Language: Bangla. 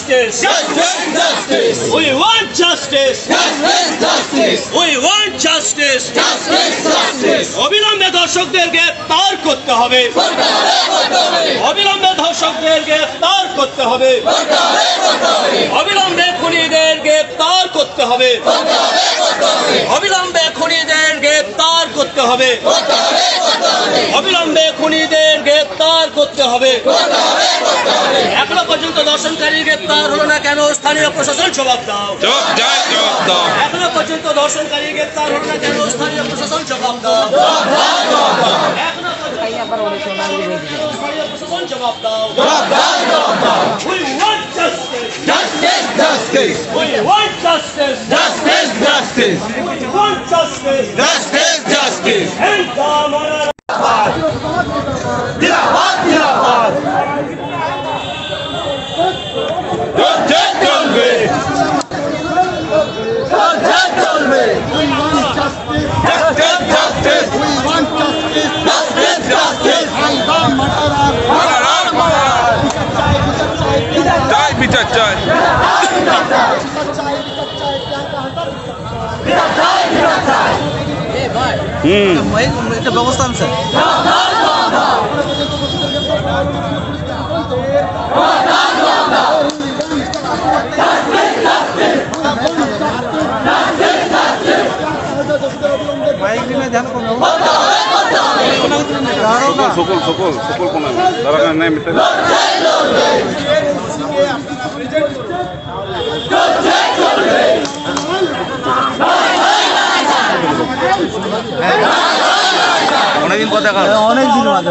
justice. We want justice. We want justice. অবিলম্বে ধর্ষকদের গ্রেফতার করতে হবে। অবিলম্বে ধর্ষকদের গ্রেফতার করতে হবে। অবিলম্বে খুনিদের গ্রেফতার করতে হবে। অবিলম্বে খুনিদের গ্রেফতার করতে হবে। অবিলম্বে খুনিদের গ্রেফতার করতে হবে। এখনো পর্যন্ত ধর্ষণকারী গ্রেফতার হলো না কেন? স্থানীয় প্রশাসন জবাব দাও। এখনো পর্যন্ত ধর্ষণকারী গ্রেফতার হলো না কেন? স্থানীয় প্রশাসন জবাব দাও। এখনো পর্যন্ত স্থানীয় প্রশাসন জবাব দাও। We want justice. We want justice. We want justice. And একটা ব্যবস্থা আছে অনেকদিন কথা অনেকদিন মাঝে